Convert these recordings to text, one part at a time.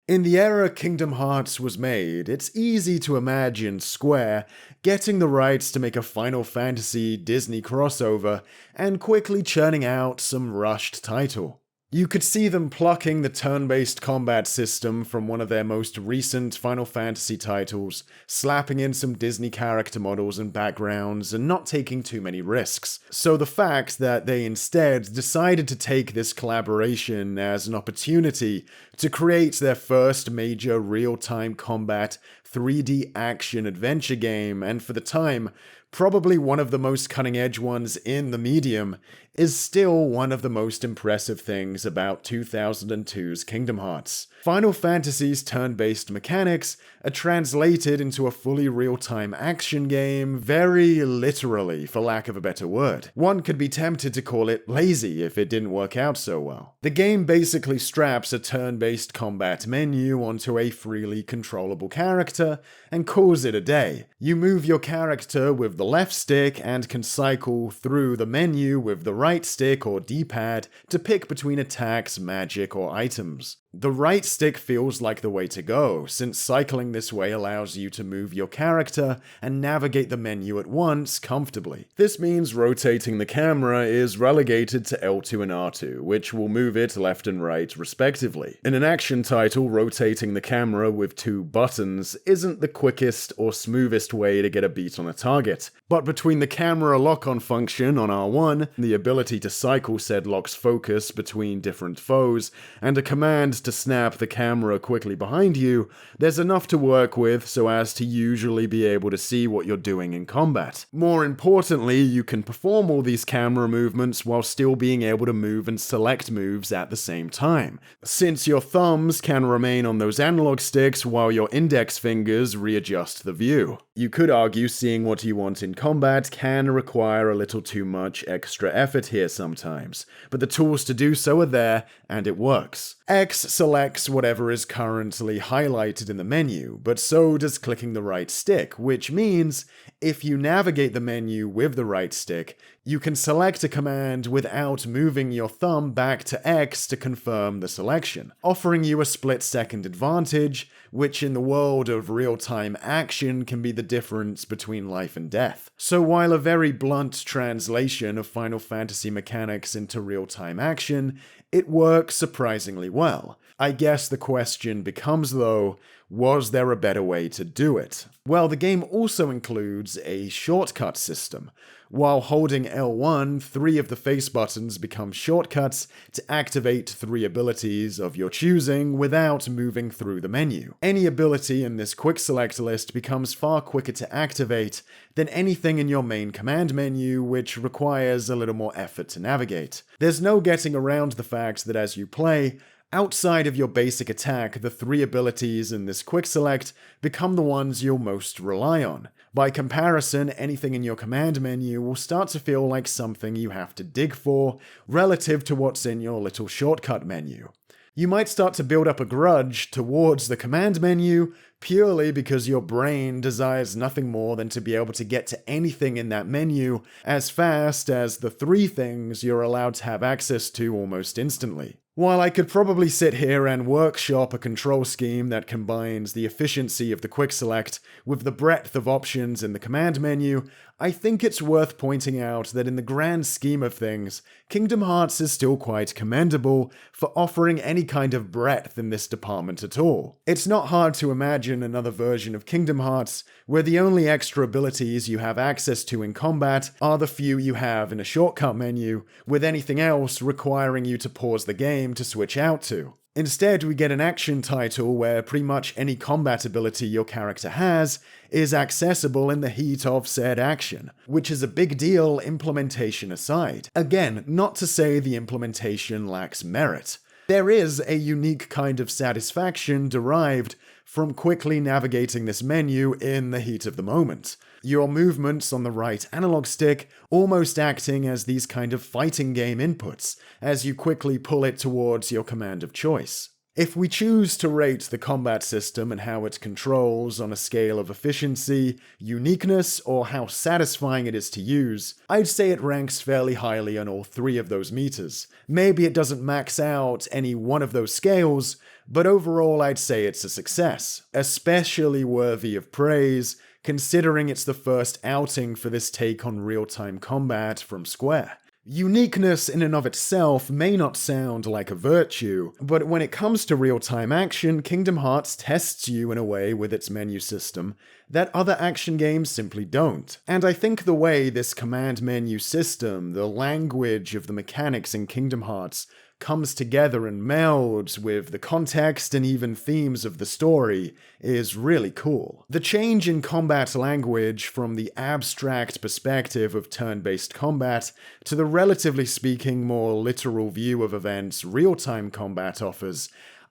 In the era Kingdom Hearts was made, it's easy to imagine Square getting the rights to make a Final Fantasy Disney crossover and quickly churning out some rushed title. You could see them plucking the turn-based combat system from one of their most recent Final Fantasy titles, slapping in some Disney character models and backgrounds, and not taking too many risks. So the fact that they instead decided to take this collaboration as an opportunity to create their first major real-time combat 3D action adventure game, and for the time, probably one of the most cutting-edge ones in the medium, is still one of the most impressive things about 2002's Kingdom Hearts. Final Fantasy's turn-based mechanics are translated into a fully real-time action game very literally, for lack of a better word. One could be tempted to call it lazy if it didn't work out so well. The game basically straps a turn-based combat menu onto a freely controllable character and calls it a day. You move your character with the left stick and can cycle through the menu with the right stick or D-pad to pick between attacks, magic, or items. The right stick feels like the way to go, since cycling this way allows you to move your character and navigate the menu at once comfortably. This means rotating the camera is relegated to L2 and R2, which will move it left and right respectively. In an action title, rotating the camera with two buttons isn't the quickest or smoothest way to get a beat on a target, but between the camera lock-on function on R1, the ability to cycle said lock's focus between different foes, and a command to snap the camera quickly behind you, there's enough to work with so as to usually be able to see what you're doing in combat. More importantly, you can perform all these camera movements while still being able to move and select moves at the same time, since your thumbs can remain on those analog sticks while your index fingers readjust the view. You could argue seeing what you want in combat can require a little too much extra effort here sometimes, but the tools to do so are there, and it works. X selects whatever is currently highlighted in the menu, but so does clicking the right stick, which means if you navigate the menu with the right stick, you can select a command without moving your thumb back to X to confirm the selection, offering you a split-second advantage, which in the world of real-time action can be the difference between life and death. So while a very blunt translation of Final Fantasy mechanics into real-time action, it works surprisingly well. I guess the question becomes though, was there a better way to do it? Well, the game also includes a shortcut system. While holding L1, 3 of the face buttons become shortcuts to activate 3 abilities of your choosing without moving through the menu. Any ability in this quick select list becomes far quicker to activate than anything in your main command menu, which requires a little more effort to navigate. There's no getting around the fact that as you play, outside of your basic attack, the 3 abilities in this quick select become the ones you'll most rely on. By comparison, anything in your command menu will start to feel like something you have to dig for relative to what's in your little shortcut menu. You might start to build up a grudge towards the command menu purely because your brain desires nothing more than to be able to get to anything in that menu as fast as the 3 things you're allowed to have access to almost instantly. While I could probably sit here and workshop a control scheme that combines the efficiency of the quick select with the breadth of options in the command menu, I think it's worth pointing out that in the grand scheme of things, Kingdom Hearts is still quite commendable for offering any kind of breadth in this department at all. It's not hard to imagine another version of Kingdom Hearts where the only extra abilities you have access to in combat are the few you have in a shortcut menu, with anything else requiring you to pause the game to switch out to. Instead, we get an action title where pretty much any combat ability your character has is accessible in the heat of said action, which is a big deal implementation aside. Again, not to say the implementation lacks merit. There is a unique kind of satisfaction derived from quickly navigating this menu in the heat of the moment. Your movements on the right analog stick almost acting as these kind of fighting game inputs as you quickly pull it towards your command of choice. If we choose to rate the combat system and how it controls on a scale of efficiency, uniqueness, or how satisfying it is to use, I'd say it ranks fairly highly on all three of those meters. Maybe it doesn't max out any one of those scales, but overall I'd say it's a success, especially worthy of praise, considering it's the first outing for this take on real-time combat from Square. Uniqueness in and of itself may not sound like a virtue, but when it comes to real-time action, Kingdom Hearts tests you in a way with its menu system that other action games simply don't. And I think the way this command menu system, the language of the mechanics in Kingdom Hearts, comes together and melds with the context and even themes of the story is really cool. The change in combat language from the abstract perspective of turn-based combat to the relatively speaking more literal view of events real-time combat offers,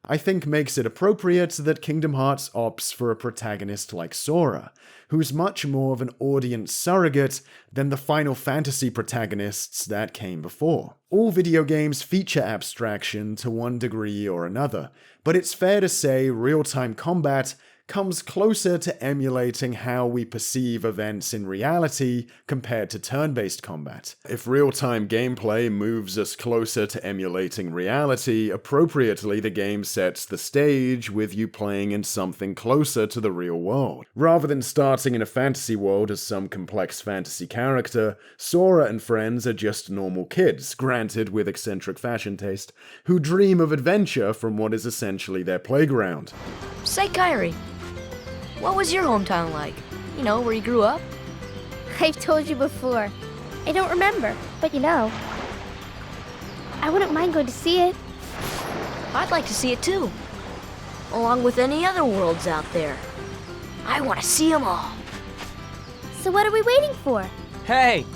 I think makes it appropriate that Kingdom Hearts opts for a protagonist like Sora, who's much more of an audience surrogate than the Final Fantasy protagonists that came before. All video games feature abstraction to one degree or another, but it's fair to say real-time combat comes closer to emulating how we perceive events in reality compared to turn-based combat. If real-time gameplay moves us closer to emulating reality, appropriately the game sets the stage with you playing in something closer to the real world. Rather than starting in a fantasy world as some complex fantasy character, Sora and friends are just normal kids, granted with eccentric fashion taste, who dream of adventure from what is essentially their playground. Say, Kyrie, what was your hometown like? You know, where you grew up? I've told you before. I don't remember, but I wouldn't mind going to see it. I'd like to see it too. Along with any other worlds out there. I want to see them all. So what are we waiting for? Hey!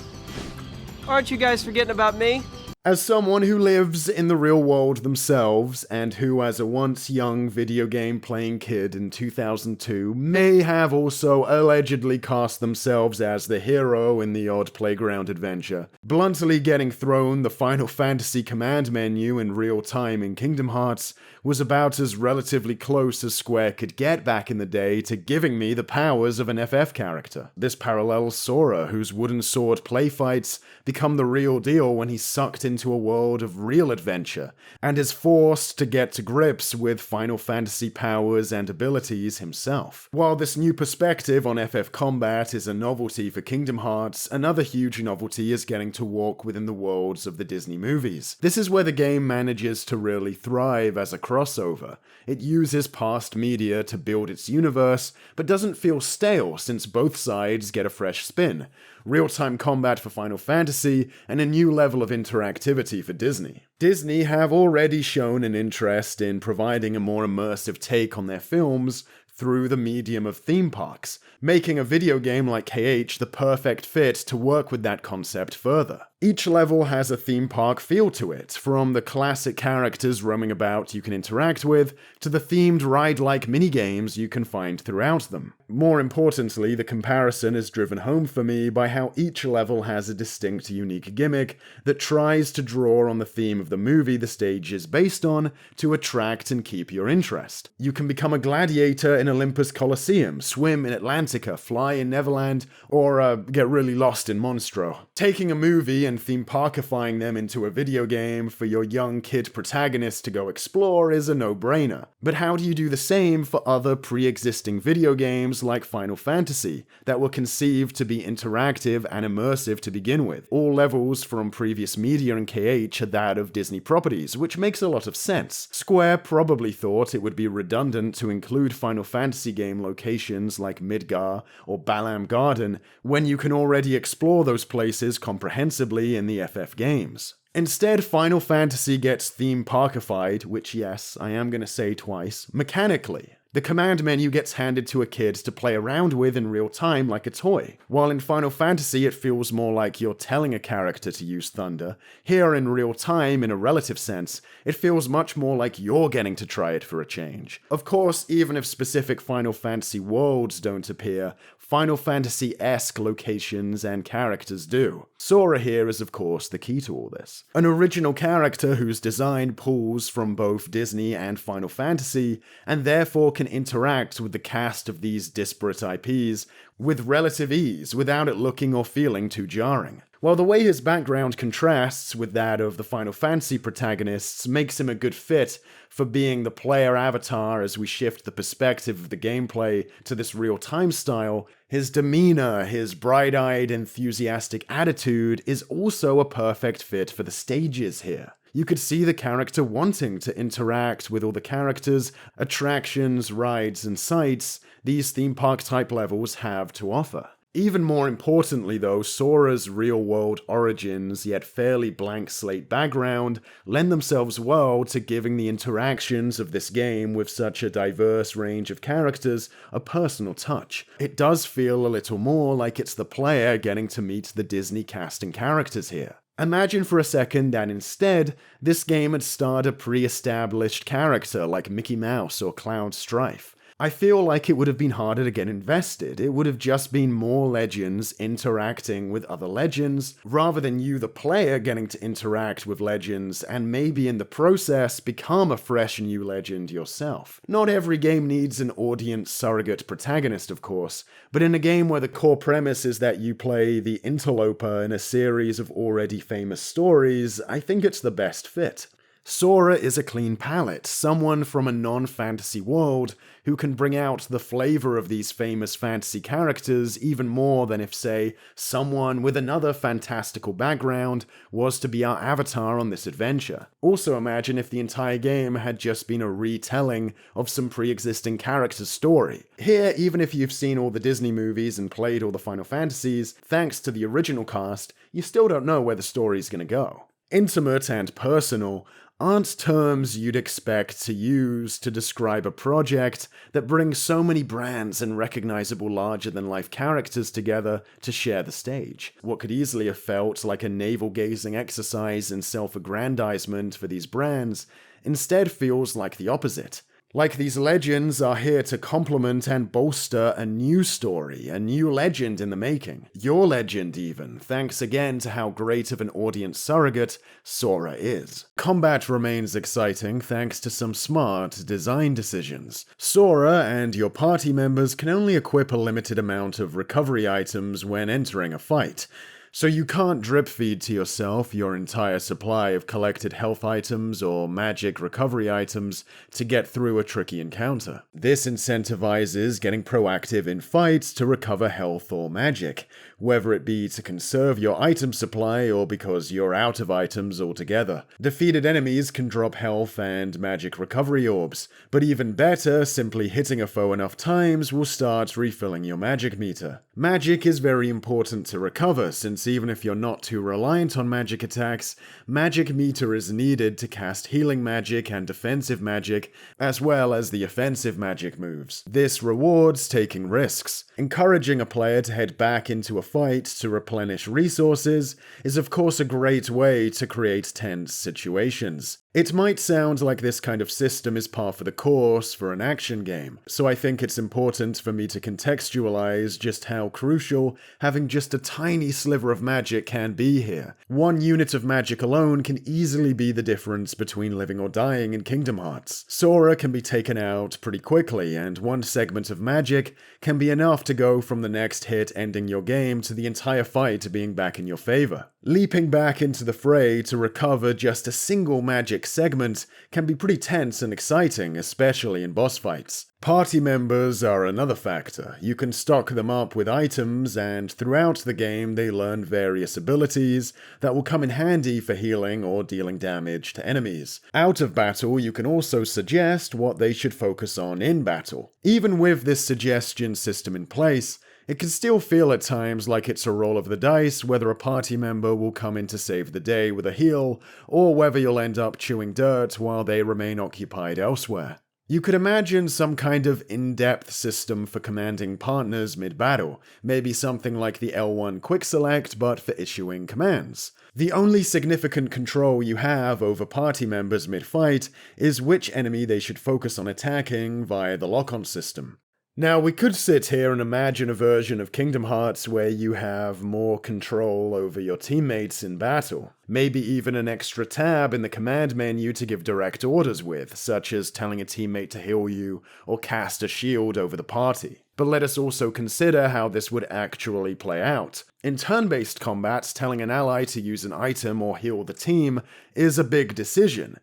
Aren't you guys forgetting about me? As someone who lives in the real world themselves, and who as a once young video game playing kid in 2002 may have also allegedly cast themselves as the hero in the odd playground adventure, bluntly getting thrown the Final Fantasy command menu in real time in Kingdom Hearts was about as relatively close as Square could get back in the day to giving me the powers of an FF character. This parallels Sora, whose wooden sword play fights become the real deal when he's sucked into a world of real adventure, and is forced to get to grips with Final Fantasy powers and abilities himself. While this new perspective on FF combat is a novelty for Kingdom Hearts, another huge novelty is getting to walk within the worlds of the Disney movies. This is where the game manages to really thrive as a crossover. It uses past media to build its universe, but doesn't feel stale since both sides get a fresh spin. Real-time combat for Final Fantasy, and a new level of interactivity for Disney. Disney have already shown an interest in providing a more immersive take on their films through the medium of theme parks, making a video game like KH the perfect fit to work with that concept further. Each level has a theme park feel to it, from the classic characters roaming about you can interact with, to the themed ride-like minigames you can find throughout them. More importantly, the comparison is driven home for me by how each level has a distinct, unique gimmick that tries to draw on the theme of the movie the stage is based on to attract and keep your interest. You can become a gladiator in Olympus Coliseum, swim in Atlantica, fly in Neverland, or get really lost in Monstro. Taking a movie and theme parkifying them into a video game for your young kid protagonist to go explore is a no-brainer. But how do you do the same for other pre-existing video games like Final Fantasy that were conceived to be interactive and immersive to begin with? All levels from previous media and KH are that of Disney properties, which makes a lot of sense. Square probably thought it would be redundant to include Final Fantasy game locations like Midgar or Balam Garden when you can already explore those places comprehensively in the FF games. Instead, Final Fantasy gets theme parkified, which yes, I am gonna say twice, mechanically. The command menu gets handed to a kid to play around with in real time like a toy. While in Final Fantasy it feels more like you're telling a character to use thunder, here in real time, in a relative sense, it feels much more like you're getting to try it for a change. Of course, even if specific Final Fantasy worlds don't appear, Final Fantasy-esque locations and characters do. Sora here is of course the key to all this. An original character whose design pulls from both Disney and Final Fantasy, and therefore can interact with the cast of these disparate IPs with relative ease without it looking or feeling too jarring. While the way his background contrasts with that of the Final Fantasy protagonists makes him a good fit for being the player avatar as we shift the perspective of the gameplay to this real-time style, his demeanor, his bright-eyed, enthusiastic attitude is also a perfect fit for the stages here. You could see the character wanting to interact with all the characters, attractions, rides, and sights these theme park type levels have to offer. Even more importantly though, Sora's real-world origins yet fairly blank slate background lend themselves well to giving the interactions of this game with such a diverse range of characters a personal touch. It does feel a little more like it's the player getting to meet the Disney cast and characters here. Imagine for a second that instead, this game had starred a pre-established character like Mickey Mouse or Cloud Strife. I feel like it would have been harder to get invested. It would have just been more legends interacting with other legends, rather than you, the player, getting to interact with legends and maybe in the process become a fresh new legend yourself. Not every game needs an audience surrogate protagonist, of course, but in a game where the core premise is that you play the interloper in a series of already famous stories, I think it's the best fit. Sora is a clean palette, someone from a non-fantasy world who can bring out the flavor of these famous fantasy characters even more than if, say, someone with another fantastical background was to be our avatar on this adventure. Also imagine if the entire game had just been a retelling of some pre-existing character's story. Here, even if you've seen all the Disney movies and played all the Final Fantasies, thanks to the original cast, you still don't know where the story's gonna go. Intimate and personal aren't terms you'd expect to use to describe a project that brings so many brands and recognizable larger-than-life characters together to share the stage. What could easily have felt like a navel-gazing exercise in self-aggrandizement for these brands instead feels like the opposite. Like these legends are here to complement and bolster a new story, a new legend in the making. Your legend even, thanks again to how great of an audience surrogate Sora is. Combat remains exciting thanks to some smart design decisions. Sora and your party members can only equip a limited amount of recovery items when entering a fight. So you can't drip feed to yourself your entire supply of collected health items or magic recovery items to get through a tricky encounter. This incentivizes getting proactive in fights to recover health or magic, whether it be to conserve your item supply or because you're out of items altogether. Defeated enemies can drop health and magic recovery orbs, but even better, simply hitting a foe enough times will start refilling your magic meter. Magic is very important to recover, since even if you're not too reliant on magic attacks, magic meter is needed to cast healing magic and defensive magic, as well as the offensive magic moves. This rewards taking risks. Encouraging a player to head back into a fight to replenish resources is of course a great way to create tense situations. It might sound like this kind of system is par for the course for an action game, so I think it's important for me to contextualize just how crucial having just a tiny sliver of magic can be here. One unit of magic alone can easily be the difference between living or dying in Kingdom Hearts. Sora can be taken out pretty quickly, and one segment of magic can be enough to go from the next hit ending your game to the entire fight being back in your favor. Leaping back into the fray to recover just a single magic segment can be pretty tense and exciting, especially in boss fights. Party members are another factor. You can stock them up with items, and throughout the game they learn various abilities that will come in handy for healing or dealing damage to enemies. Out of battle, you can also suggest what they should focus on in battle. Even with this suggestion system in place, it can still feel at times like it's a roll of the dice whether a party member will come in to save the day with a heal, or whether you'll end up chewing dirt while they remain occupied elsewhere. You could imagine some kind of in-depth system for commanding partners mid-battle, maybe something like the L1 quick select but for issuing commands. The only significant control you have over party members mid-fight is which enemy they should focus on attacking via the lock-on system. Now, we could sit here and imagine a version of Kingdom Hearts where you have more control over your teammates in battle. Maybe even an extra tab in the command menu to give direct orders with, such as telling a teammate to heal you or cast a shield over the party. But let us also consider how this would actually play out. In turn-based combat, telling an ally to use an item or heal the team is a big decision.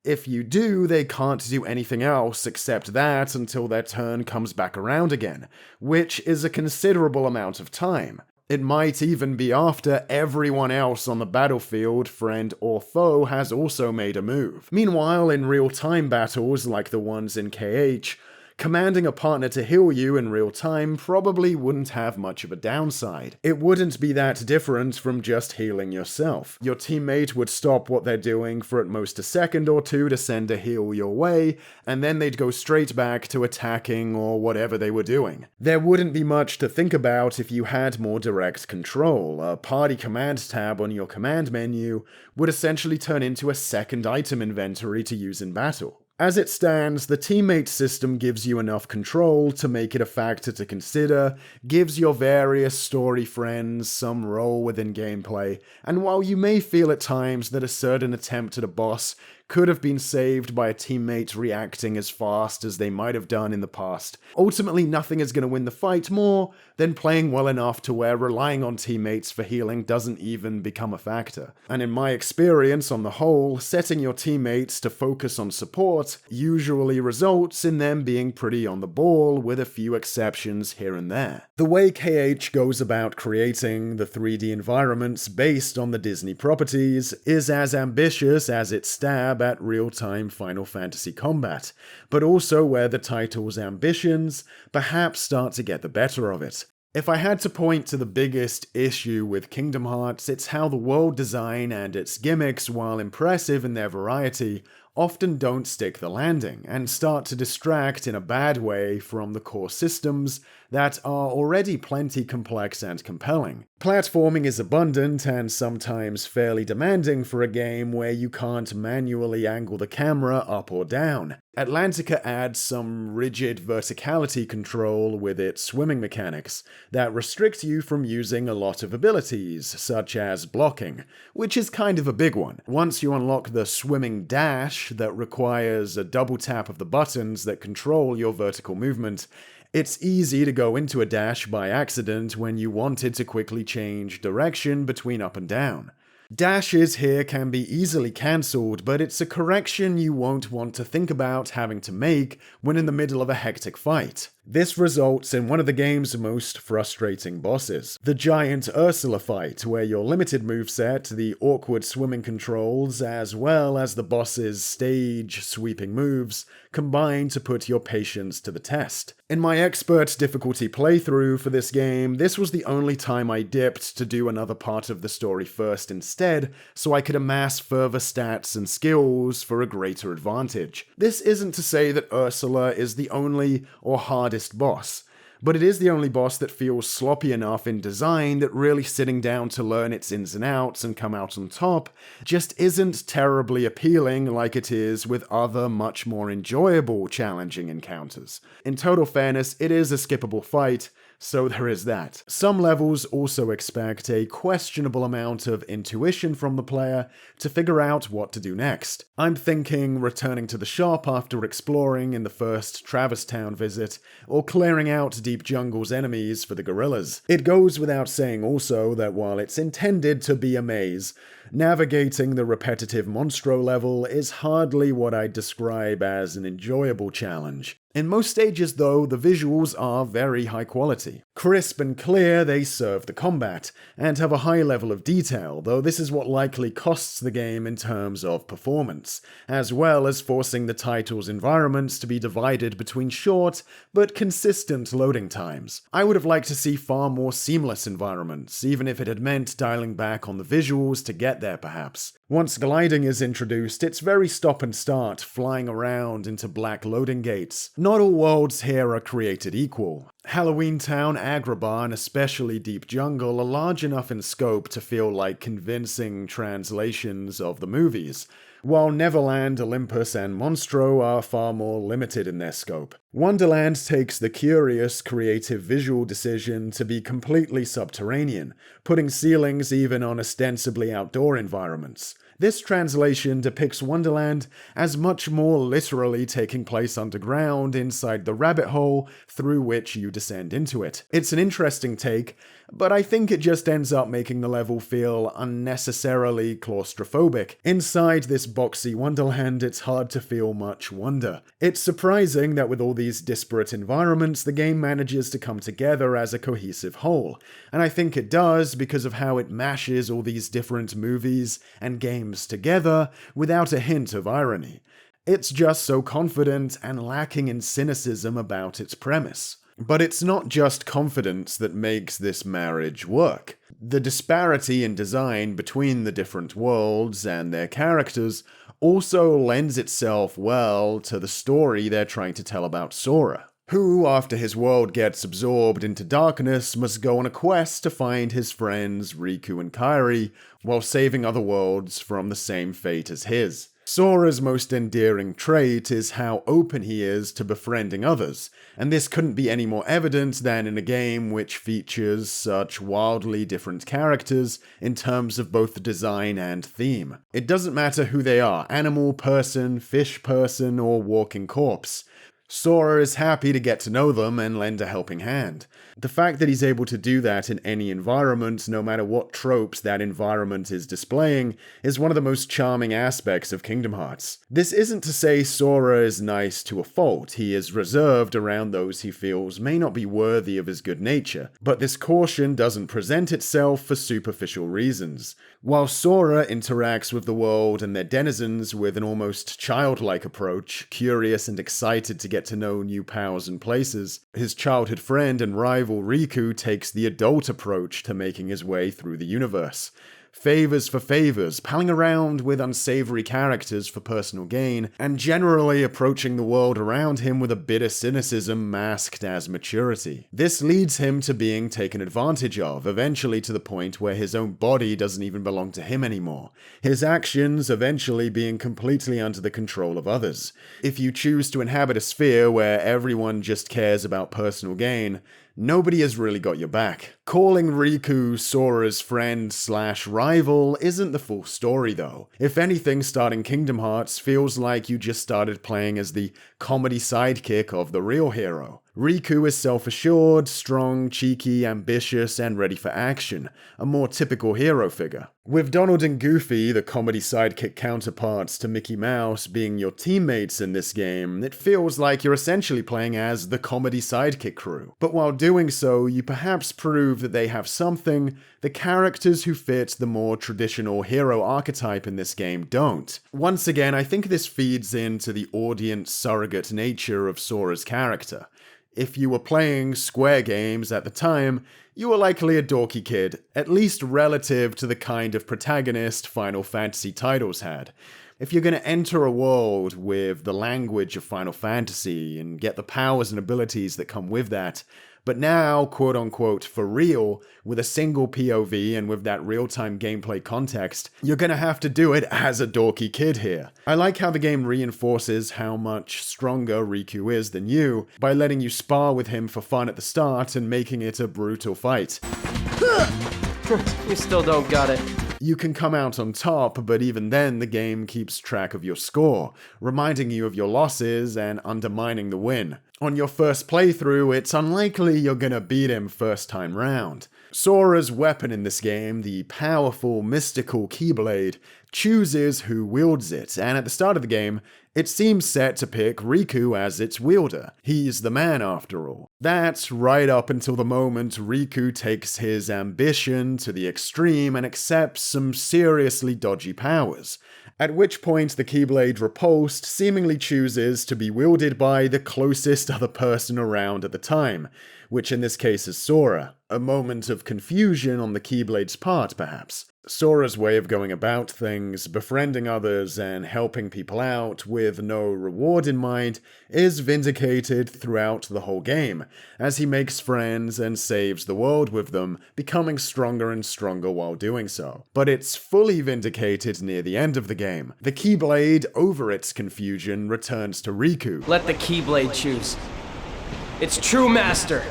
If you do, they can't do anything else except that until their turn comes back around again, which is a considerable amount of time. It might even be after everyone else on the battlefield, friend or foe, has also made a move. Meanwhile, in real-time battles like the ones in KH, commanding a partner to heal you in real time probably wouldn't have much of a downside. It wouldn't be that different from just healing yourself. Your teammate would stop what they're doing for at most a second or two to send a heal your way, and then they'd go straight back to attacking or whatever they were doing. There wouldn't be much to think about if you had more direct control. A party command tab on your command menu would essentially turn into a second item inventory to use in battle. As it stands, the teammate system gives you enough control to make it a factor to consider, gives your various story friends some role within gameplay, and while you may feel at times that a certain attempt at a boss could have been saved by a teammate reacting as fast as they might have done in the past, ultimately nothing is going to win the fight more than playing well enough to where relying on teammates for healing doesn't even become a factor. And in my experience, on the whole, setting your teammates to focus on support usually results in them being pretty on the ball, with a few exceptions here and there. The way KH goes about creating the 3D environments based on the Disney properties is as ambitious as its stab at real-time Final Fantasy combat, but also where the title's ambitions perhaps start to get the better of it. If I had to point to the biggest issue with Kingdom Hearts, it's how the world design and its gimmicks, while impressive in their variety, often don't stick the landing, and start to distract in a bad way from the core systems that are already plenty complex and compelling. Platforming is abundant and sometimes fairly demanding for a game where you can't manually angle the camera up or down. Atlantica adds some rigid verticality control with its swimming mechanics that restrict you from using a lot of abilities, such as blocking, which is kind of a big one. Once you unlock the swimming dash that requires a double tap of the buttons that control your vertical movement, it's easy to go into a dash by accident when you wanted to quickly change direction between up and down. Dashes here can be easily cancelled, but it's a correction you won't want to think about having to make when in the middle of a hectic fight. This results in one of the game's most frustrating bosses, the giant Ursula fight, where your limited moveset, the awkward swimming controls, as well as the boss's stage-sweeping moves, combine to put your patience to the test. In my expert difficulty playthrough for this game, this was the only time I dipped to do another part of the story first instead, so I could amass further stats and skills for a greater advantage. This isn't to say that Ursula is the only or hardest boss, but it is the only boss that feels sloppy enough in design that really sitting down to learn its ins and outs and come out on top just isn't terribly appealing like it is with other much more enjoyable challenging encounters. In total fairness, it is a skippable fight, so there is that. Some levels also expect a questionable amount of intuition from the player to figure out what to do next. I'm thinking returning to the shop after exploring in the first Traverse Town visit, or clearing out Deep Jungle's enemies for the gorillas. It goes without saying also that while it's intended to be a maze, navigating the repetitive Monstro level is hardly what I'd describe as an enjoyable challenge. In most stages, though, the visuals are very high quality. Crisp and clear, they serve the combat, and have a high level of detail, though this is what likely costs the game in terms of performance, as well as forcing the title's environments to be divided between short but consistent loading times. I would have liked to see far more seamless environments, even if it had meant dialing back on the visuals to get there perhaps. Once gliding is introduced, it's very stop and start, flying around into black loading gates. Not all worlds here are created equal. Halloween Town, Agrabah, and especially Deep Jungle are large enough in scope to feel like convincing translations of the movies, while Neverland, Olympus, and Monstro are far more limited in their scope. Wonderland takes the curious, creative visual decision to be completely subterranean, putting ceilings even on ostensibly outdoor environments. This translation depicts Wonderland as much more literally taking place underground inside the rabbit hole through which you descend into it. It's an interesting take, but I think it just ends up making the level feel unnecessarily claustrophobic. Inside this boxy Wonderland, it's hard to feel much wonder. It's surprising that with all these disparate environments, the game manages to come together as a cohesive whole, and I think it does because of how it mashes all these different movies and games together without a hint of irony. It's just so confident and lacking in cynicism about its premise. But it's not just confidence that makes this marriage work. The disparity in design between the different worlds and their characters also lends itself well to the story they're trying to tell about Sora, who, after his world gets absorbed into darkness, must go on a quest to find his friends Riku and Kairi, while saving other worlds from the same fate as his. Sora's most endearing trait is how open he is to befriending others, and this couldn't be any more evident than in a game which features such wildly different characters in terms of both design and theme. It doesn't matter who they are, animal person, fish person, or walking corpse. Sora is happy to get to know them and lend a helping hand. The fact that he's able to do that in any environment, no matter what tropes that environment is displaying, is one of the most charming aspects of Kingdom Hearts. This isn't to say Sora is nice to a fault. He is reserved around those he feels may not be worthy of his good nature, but this caution doesn't present itself for superficial reasons. While Sora interacts with the world and their denizens with an almost childlike approach, curious and excited to get to know new pals and places, his childhood friend and rival Riku takes the adult approach to making his way through the universe. Favors for favors, palling around with unsavory characters for personal gain, and generally approaching the world around him with a bitter cynicism masked as maturity. This leads him to being taken advantage of, eventually to the point where his own body doesn't even belong to him anymore, his actions eventually being completely under the control of others. If you choose to inhabit a sphere where everyone just cares about personal gain, nobody has really got your back. Calling Riku Sora's friend/rival isn't the full story though. If anything, starting Kingdom Hearts feels like you just started playing as the comedy sidekick of the real hero. Riku is self-assured, strong, cheeky, ambitious, and ready for action, a more typical hero figure. With Donald and Goofy, the comedy sidekick counterparts to Mickey Mouse, being your teammates in this game, it feels like you're essentially playing as the comedy sidekick crew. But while doing so, you perhaps prove that they have something the characters who fit the more traditional hero archetype in this game don't. Once again, I think this feeds into the audience surrogate nature of Sora's character. If you were playing Square games at the time, you were likely a dorky kid, at least relative to the kind of protagonist Final Fantasy titles had. If you're going to enter a world with the language of Final Fantasy and get the powers and abilities that come with that, but now, quote-unquote, for real, with a single POV and with that real-time gameplay context, you're gonna have to do it as a dorky kid here. I like how the game reinforces how much stronger Riku is than you by letting you spar with him for fun at the start and making it a brutal fight. You still don't got it. You can come out on top, but even then the game keeps track of your score, reminding you of your losses and undermining the win. On your first playthrough, it's unlikely you're gonna beat him first time round. Sora's weapon in this game, the powerful, mystical Keyblade, chooses who wields it, and at the start of the game, it seems set to pick Riku as its wielder. He's the man after all. That's right up until the moment Riku takes his ambition to the extreme and accepts some seriously dodgy powers, at which point the Keyblade repulsed seemingly chooses to be wielded by the closest other person around at the time, which in this case is Sora. A moment of confusion on the Keyblade's part, perhaps. Sora's way of going about things, befriending others and helping people out with no reward in mind, is vindicated throughout the whole game, as he makes friends and saves the world with them, becoming stronger and stronger while doing so. But it's fully vindicated near the end of the game. The Keyblade, over its confusion, returns to Riku. Let the Keyblade choose. Its true master.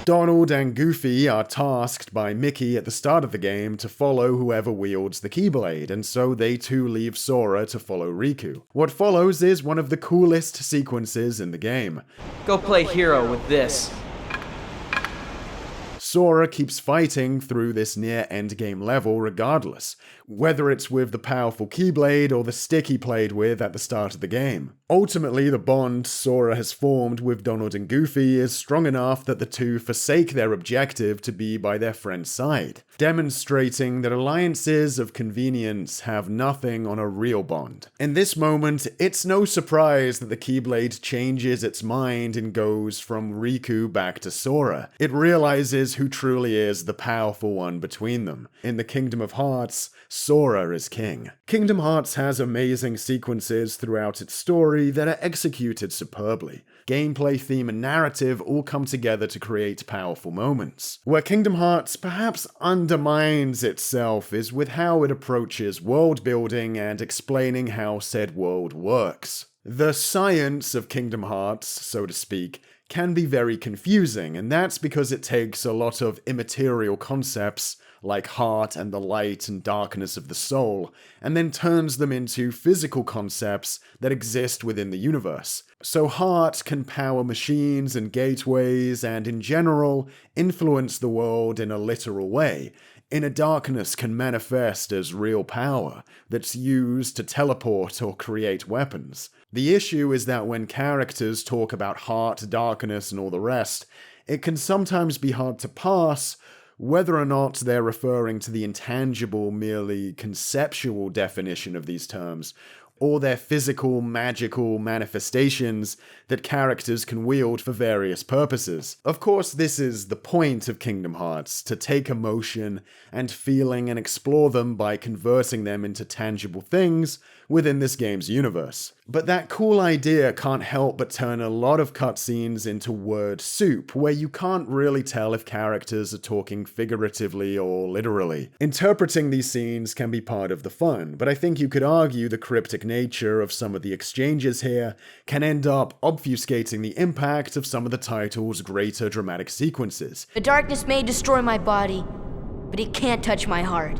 Donald and Goofy are tasked by Mickey at the start of the game to follow whoever wields the Keyblade, and so they too leave Sora to follow Riku. What follows is one of the coolest sequences in the game. Go play hero with this. Sora keeps fighting through this near endgame level regardless, whether it's with the powerful Keyblade or the stick he played with at the start of the game. Ultimately, the bond Sora has formed with Donald and Goofy is strong enough that the two forsake their objective to be by their friend's side, demonstrating that alliances of convenience have nothing on a real bond. In this moment, it's no surprise that the Keyblade changes its mind and goes from Riku back to Sora. It realizes who truly is the powerful one between them. In the Kingdom of Hearts, Sora is king. Kingdom Hearts has amazing sequences throughout its story that are executed superbly. Gameplay, theme, and narrative all come together to create powerful moments. Where Kingdom Hearts perhaps undermines itself is with how it approaches world building and explaining how said world works. The science of Kingdom Hearts, so to speak, can be very confusing, and that's because it takes a lot of immaterial concepts like heart and the light and darkness of the soul, and then turns them into physical concepts that exist within the universe. So heart can power machines and gateways, and in general, influence the world in a literal way. Inner darkness can manifest as real power that's used to teleport or create weapons. The issue is that when characters talk about heart, darkness, and all the rest, it can sometimes be hard to parse whether or not they're referring to the intangible, merely conceptual definition of these terms, or their physical, magical manifestations that characters can wield for various purposes. Of course, this is the point of Kingdom Hearts, to take emotion and feeling and explore them by converting them into tangible things within this game's universe. But that cool idea can't help but turn a lot of cutscenes into word soup, where you can't really tell if characters are talking figuratively or literally. Interpreting these scenes can be part of the fun, but I think you could argue the cryptic nature of some of the exchanges here can end up obfuscating the impact of some of the title's greater dramatic sequences. The darkness may destroy my body, but it can't touch my heart.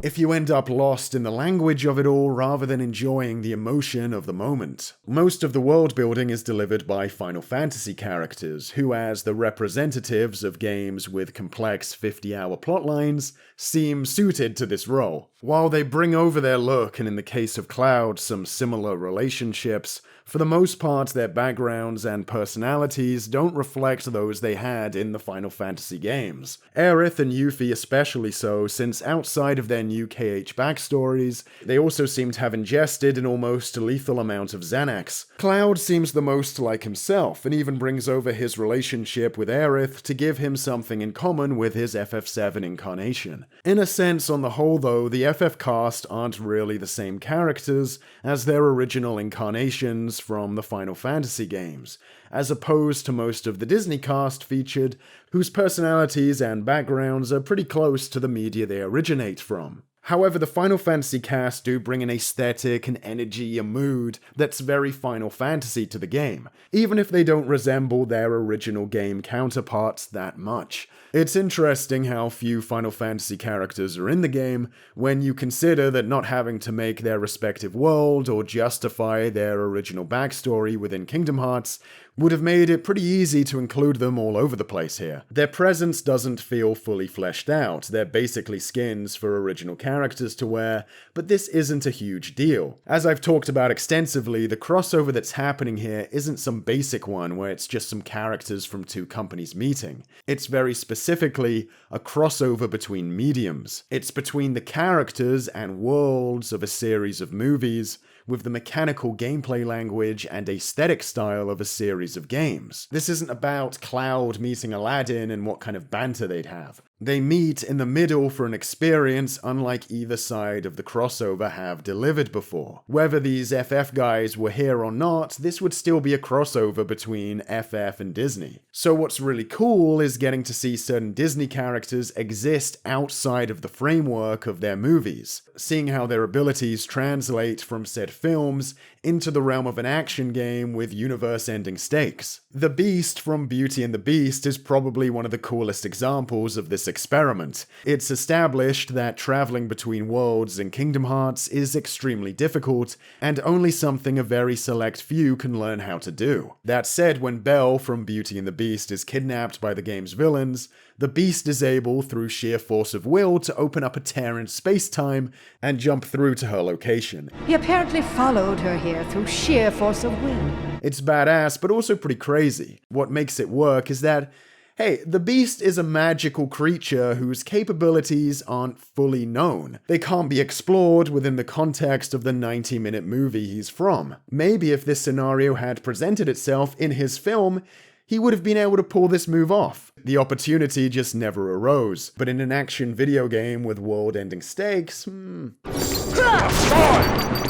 If you end up lost in the language of it all rather than enjoying the emotion of the moment. Most of the world building is delivered by Final Fantasy characters, who as the representatives of games with complex 50-hour plotlines, seem suited to this role. While they bring over their look, and in the case of Cloud, some similar relationships, for the most part their backgrounds and personalities don't reflect those they had in the Final Fantasy games. Aerith and Yuffie especially so, since outside of their new KH backstories, they also seem to have ingested an almost lethal amount of Xanax. Cloud seems the most like himself, and even brings over his relationship with Aerith to give him something in common with his FF7 incarnation. In a sense, on the whole though, the FF cast aren't really the same characters as their original incarnations from the Final Fantasy games, as opposed to most of the Disney cast featured, whose personalities and backgrounds are pretty close to the media they originate from. However, the Final Fantasy cast do bring an aesthetic, an energy, a mood that's very Final Fantasy to the game, even if they don't resemble their original game counterparts that much. It's interesting how few Final Fantasy characters are in the game when you consider that not having to make their respective world or justify their original backstory within Kingdom Hearts would have made it pretty easy to include them all over the place here. Their presence doesn't feel fully fleshed out, they're basically skins for original characters to wear, but this isn't a huge deal. As I've talked about extensively, the crossover that's happening here isn't some basic one where it's just some characters from two companies meeting. It's very specifically a crossover between mediums. It's between the characters and worlds of a series of movies, with the mechanical gameplay language and aesthetic style of a series of games. This isn't about Cloud meeting Aladdin and what kind of banter they'd have. They meet in the middle for an experience unlike either side of the crossover have delivered before. Whether these FF guys were here or not, this would still be a crossover between FF and Disney. So what's really cool is getting to see certain Disney characters exist outside of the framework of their movies, seeing how their abilities translate from said films into the realm of an action game with universe-ending stakes. The Beast from Beauty and the Beast is probably one of the coolest examples of this experiment. It's established that traveling between worlds in Kingdom Hearts is extremely difficult, and only something a very select few can learn how to do. That said, when Belle from Beauty and the Beast is kidnapped by the game's villains, the Beast is able, through sheer force of will, to open up a tear in space-time and jump through to her location. He apparently followed her here through sheer force of will. It's badass, but also pretty crazy. What makes it work is that, hey, the Beast is a magical creature whose capabilities aren't fully known. They can't be explored within the context of the 90-minute movie he's from. Maybe if this scenario had presented itself in his film, he would have been able to pull this move off. The opportunity just never arose. But in an action video game with world-ending stakes,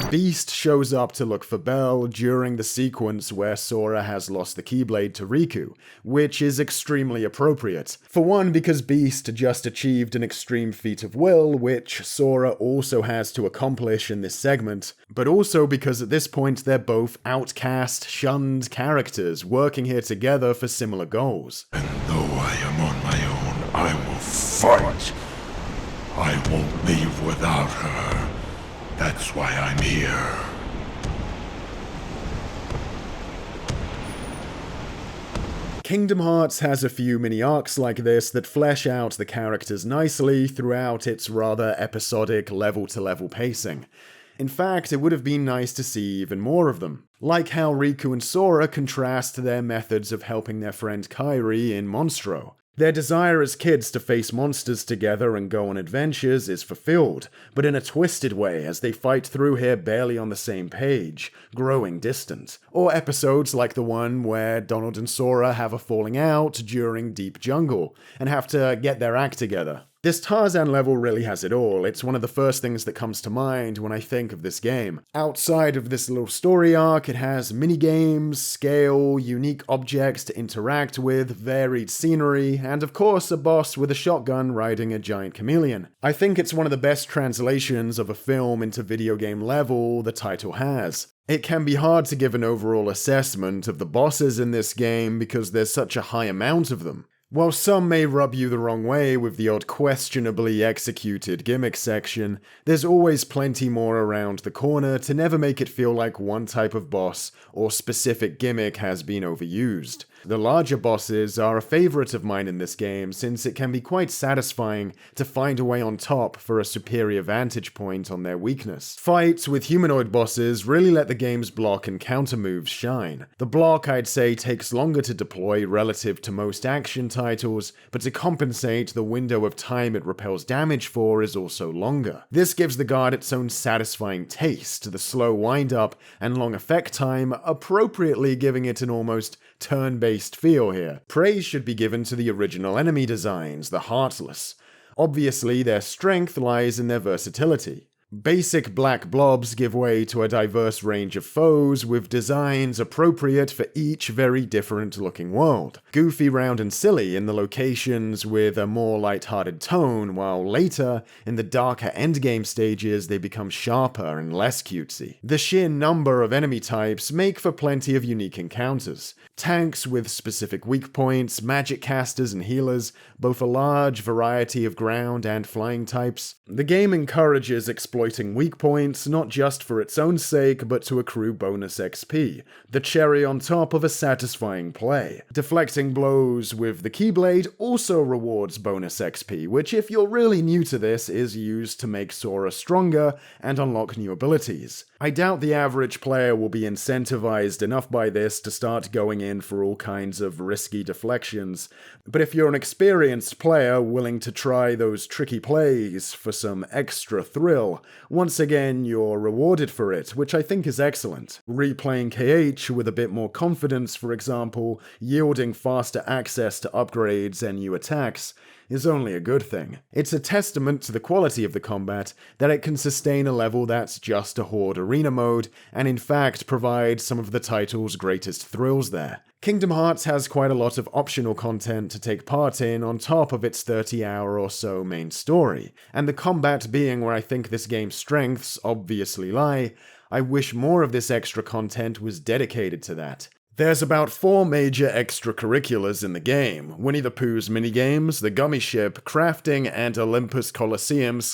Beast shows up to look for Belle during the sequence where Sora has lost the Keyblade to Riku, which is extremely appropriate. For one, because Beast just achieved an extreme feat of will, which Sora also has to accomplish in this segment, but also because at this point they're both outcast, shunned characters working here together for similar goals. And though I am on my own, I will fight. I won't leave without her. That's why I'm here. Kingdom Hearts has a few mini-arcs like this that flesh out the characters nicely throughout its rather episodic level-to-level pacing. In fact, it would have been nice to see even more of them. Like how Riku and Sora contrast their methods of helping their friend Kairi in Monstro. Their desire as kids to face monsters together and go on adventures is fulfilled, but in a twisted way as they fight through here barely on the same page, growing distant. Or episodes like the one where Donald and Sora have a falling out during Deep Jungle, and have to get their act together. This Tarzan level really has it all. It's one of the first things that comes to mind when I think of this game. Outside of this little story arc, it has minigames, scale, unique objects to interact with, varied scenery, and of course a boss with a shotgun riding a giant chameleon. I think it's one of the best translations of a film into video game level the title has. It can be hard to give an overall assessment of the bosses in this game because there's such a high amount of them. While some may rub you the wrong way with the odd questionably executed gimmick section, there's always plenty more around the corner to never make it feel like one type of boss or specific gimmick has been overused. The larger bosses are a favorite of mine in this game since it can be quite satisfying to find a way on top for a superior vantage point on their weakness. Fights with humanoid bosses really let the game's block and counter moves shine. The block, I'd say, takes longer to deploy relative to most action titles, but to compensate, the window of time it repels damage for is also longer. This gives the guard its own satisfying taste, the slow wind-up and long effect time appropriately giving it an almost turn-based feel here. Praise should be given to the original enemy designs, the Heartless. Obviously, their strength lies in their versatility. Basic black blobs give way to a diverse range of foes with designs appropriate for each very different looking world. Goofy, round and silly in the locations with a more light-hearted tone, while later, in the darker endgame stages, they become sharper and less cutesy. The sheer number of enemy types make for plenty of unique encounters. Tanks with specific weak points, magic casters and healers, both a large variety of ground and flying types. The game encourages exploiting weak points not just for its own sake, but to accrue bonus XP, the cherry on top of a satisfying play. Deflecting blows with the Keyblade also rewards bonus XP, which if you're really new to this is used to make Sora stronger and unlock new abilities. I doubt the average player will be incentivized enough by this to start going in for all kinds of risky deflections, but if you're an experienced player willing to try those tricky plays for some extra thrill, once again you're rewarded for it, which I think is excellent. Replaying KH with a bit more confidence, for example, yielding faster access to upgrades and new attacks, is only a good thing. It's a testament to the quality of the combat that it can sustain a level that's just a Horde arena mode, and in fact provide some of the title's greatest thrills there. Kingdom Hearts has quite a lot of optional content to take part in on top of its 30-hour or so main story, and the combat being where I think this game's strengths obviously lie, I wish more of this extra content was dedicated to that. There's about 4 major extracurriculars in the game: Winnie the Pooh's minigames, the gummy ship, crafting, and Olympus Coliseum /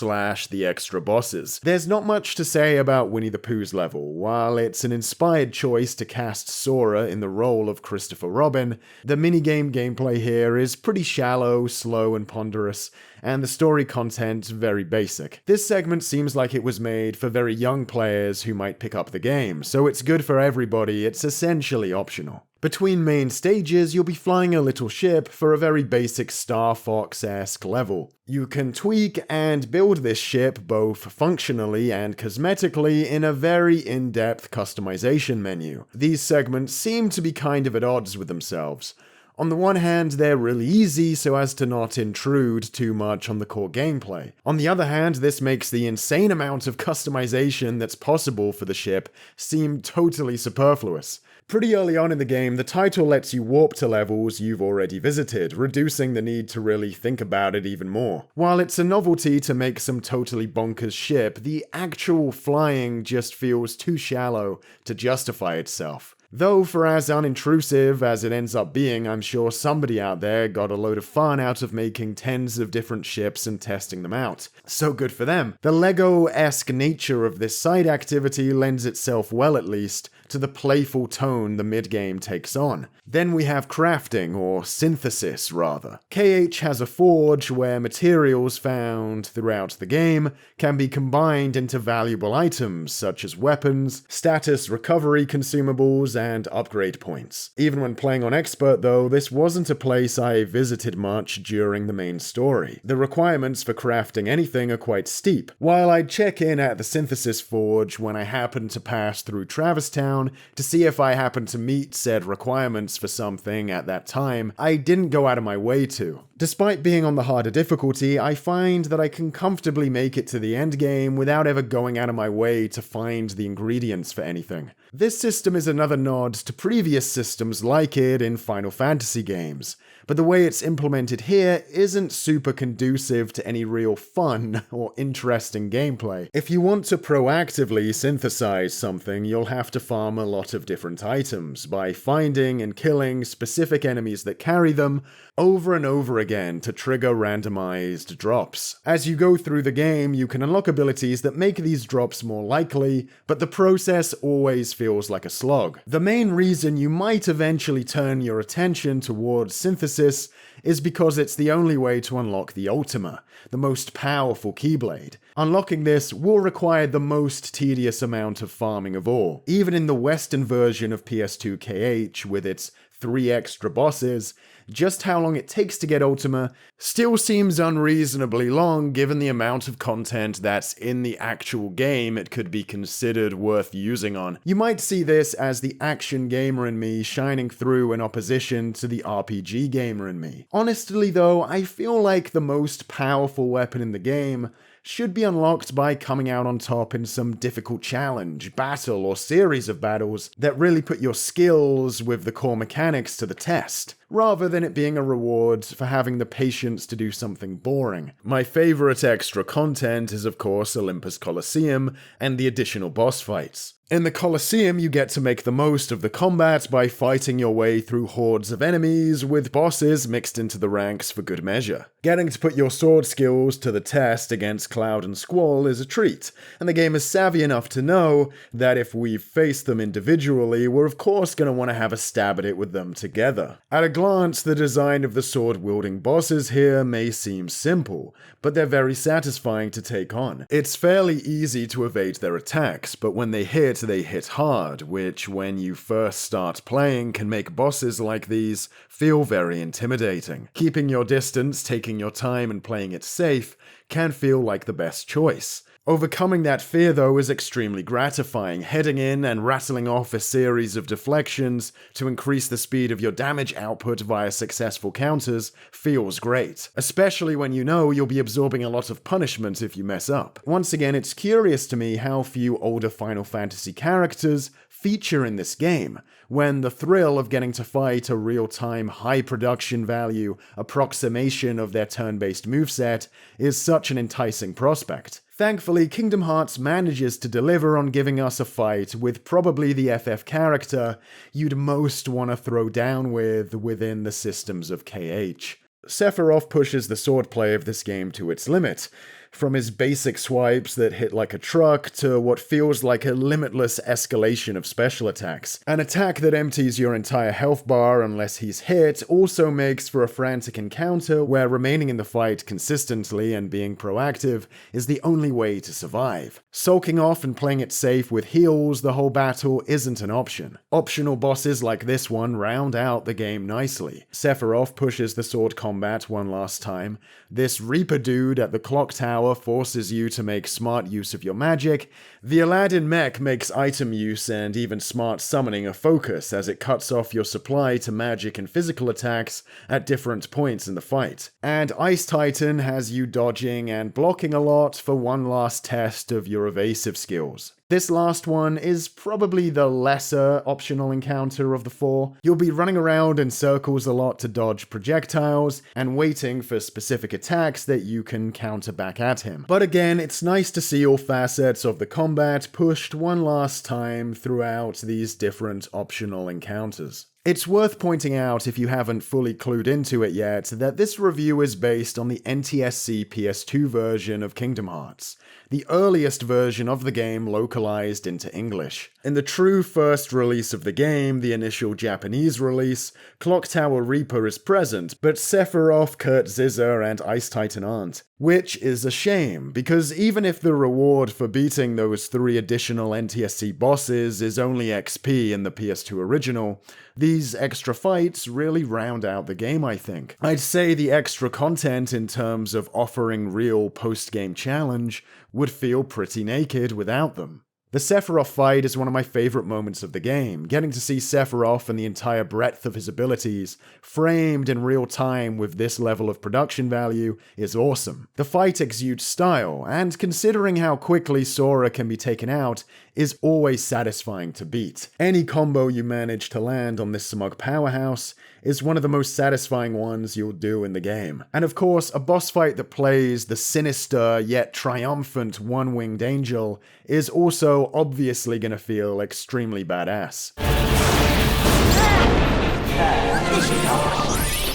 the extra bosses. There's not much to say about Winnie the Pooh's level. While it's an inspired choice to cast Sora in the role of Christopher Robin, the minigame gameplay here is pretty shallow, slow, and ponderous, and the story content very basic. This segment seems like it was made for very young players who might pick up the game, so it's good for everybody. It's essentially optional. Between main stages, you'll be flying a little ship for a very basic Star Fox-esque level. You can tweak and build this ship both functionally and cosmetically in a very in-depth customization menu. These segments seem to be kind of at odds with themselves. On the one hand, they're really easy so as to not intrude too much on the core gameplay. On the other hand, this makes the insane amount of customization that's possible for the ship seem totally superfluous. Pretty early on in the game, the title lets you warp to levels you've already visited, reducing the need to really think about it even more. While it's a novelty to make some totally bonkers ship, the actual flying just feels too shallow to justify itself. Though for as unintrusive as it ends up being, I'm sure somebody out there got a load of fun out of making tens of different ships and testing them out. So good for them. The Lego-esque nature of this side activity lends itself well, at least, to the playful tone the mid-game takes on. Then we have crafting, or synthesis rather. KH has a forge where materials found throughout the game can be combined into valuable items such as weapons, status recovery consumables, and upgrade points. Even when playing on Expert though, this wasn't a place I visited much during the main story. The requirements for crafting anything are quite steep. While I'd check in at the synthesis forge when I happened to pass through Travis Town to see if I happened to meet said requirements for something at that time, I didn't go out of my way to. Despite being on the harder difficulty, I find that I can comfortably make it to the end game without ever going out of my way to find the ingredients for anything. This system is another nod to previous systems like it in Final Fantasy games, but the way it's implemented here isn't super conducive to any real fun or interesting gameplay. If you want to proactively synthesize something, you'll have to farm a lot of different items by finding and killing specific enemies that carry them over and over again to trigger randomized drops. As you go through the game, you can unlock abilities that make these drops more likely, but the process always feels like a slog. The main reason you might eventually turn your attention towards synthesis is because it's the only way to unlock the Ultima, the most powerful Keyblade. Unlocking this will require the most tedious amount of farming of all. Even in the Western version of PS2 KH, with its 3 extra bosses, just how long it takes to get Ultima still seems unreasonably long given the amount of content that's in the actual game it could be considered worth using on. You might see this as the action gamer in me shining through in opposition to the RPG gamer in me. Honestly though, I feel like the most powerful weapon in the game should be unlocked by coming out on top in some difficult challenge, battle, or series of battles that really put your skills with the core mechanics to the test, rather than it being a reward for having the patience to do something boring. My favorite extra content is of course Olympus Coliseum and the additional boss fights. In the Coliseum, you get to make the most of the combat by fighting your way through hordes of enemies, with bosses mixed into the ranks for good measure. Getting to put your sword skills to the test against Cloud and Squall is a treat, and the game is savvy enough to know that if we face them individually, we're of course going to want to have a stab at it with them together. At a glance, the design of the sword-wielding bosses here may seem simple, but they're very satisfying to take on. It's fairly easy to evade their attacks, but when they hit hard, which when you first start playing can make bosses like these feel very intimidating. Keeping your distance, taking your time, and playing it safe can feel like the best choice. Overcoming that fear, though, is extremely gratifying. Heading in and rattling off a series of deflections to increase the speed of your damage output via successful counters feels great, especially when you know you'll be absorbing a lot of punishment if you mess up. Once again, it's curious to me how few older Final Fantasy characters feature in this game, when the thrill of getting to fight a real-time, high production value approximation of their turn-based moveset is such an enticing prospect. Thankfully, Kingdom Hearts manages to deliver on giving us a fight with probably the FF character you'd most want to throw down with within the systems of KH. Sephiroth pushes the swordplay of this game to its limit, from his basic swipes that hit like a truck to what feels like a limitless escalation of special attacks. An attack that empties your entire health bar unless he's hit also makes for a frantic encounter where remaining in the fight consistently and being proactive is the only way to survive. Sulking off and playing it safe with heals the whole battle isn't an option. Optional bosses like this one round out the game nicely. Sephiroth pushes the sword combat one last time. This Reaper dude at the clock tower forces you to make smart use of your magic. The Aladdin mech makes item use and even smart summoning a focus as it cuts off your supply to magic and physical attacks at different points in the fight. And Ice Titan has you dodging and blocking a lot for one last test of your evasive skills. This last one is probably the lesser optional encounter of the four. You'll be running around in circles a lot to dodge projectiles and waiting for specific attacks that you can counter back at him. But again, it's nice to see all facets of the combat pushed one last time throughout these different optional encounters. It's worth pointing out, if you haven't fully clued into it yet, that this review is based on the NTSC PS2 version of Kingdom Hearts, the earliest version of the game localized into English. In the true first release of the game, the initial Japanese release, Clock Tower Reaper is present, but Sephiroth, Kurt Zizza, and Ice Titan aren't. Which is a shame, because even if the reward for beating those 3 additional NTSC bosses is only XP in the PS2 original, these extra fights really round out the game, I think. I'd say the extra content in terms of offering real post-game challenge would feel pretty naked without them. The Sephiroth fight is one of my favorite moments of the game. Getting to see Sephiroth and the entire breadth of his abilities framed in real time with this level of production value is awesome. The fight exudes style, and considering how quickly Sora can be taken out, is always satisfying to beat. Any combo you manage to land on this smug powerhouse is one of the most satisfying ones you'll do in the game. And of course, a boss fight that plays the sinister yet triumphant one-winged angel is also obviously gonna feel extremely badass.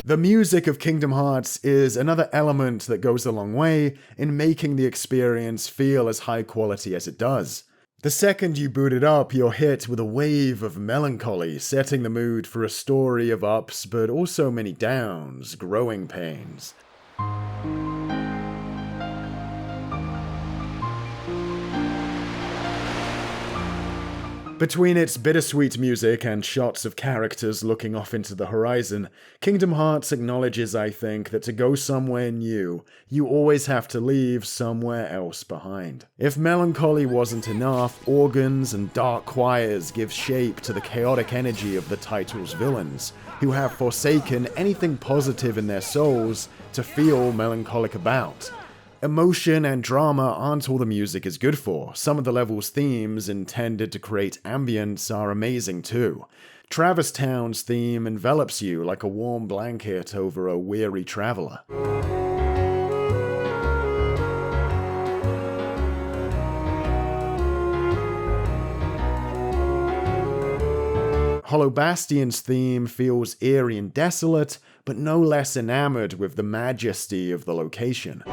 The music of Kingdom Hearts is another element that goes a long way in making the experience feel as high quality as it does. The second you boot it up, you're hit with a wave of melancholy, setting the mood for a story of ups, but also many downs, growing pains. Between its bittersweet music and shots of characters looking off into the horizon, Kingdom Hearts acknowledges, I think, that to go somewhere new, you always have to leave somewhere else behind. If melancholy wasn't enough, organs and dark choirs give shape to the chaotic energy of the title's villains, who have forsaken anything positive in their souls to feel melancholic about. Emotion and drama aren't all the music is good for. Some of the level's themes intended to create ambience are amazing too. Traverse Town's theme envelops you like a warm blanket over a weary traveler. Hollow Bastion's theme feels eerie and desolate, but no less enamored with the majesty of the location.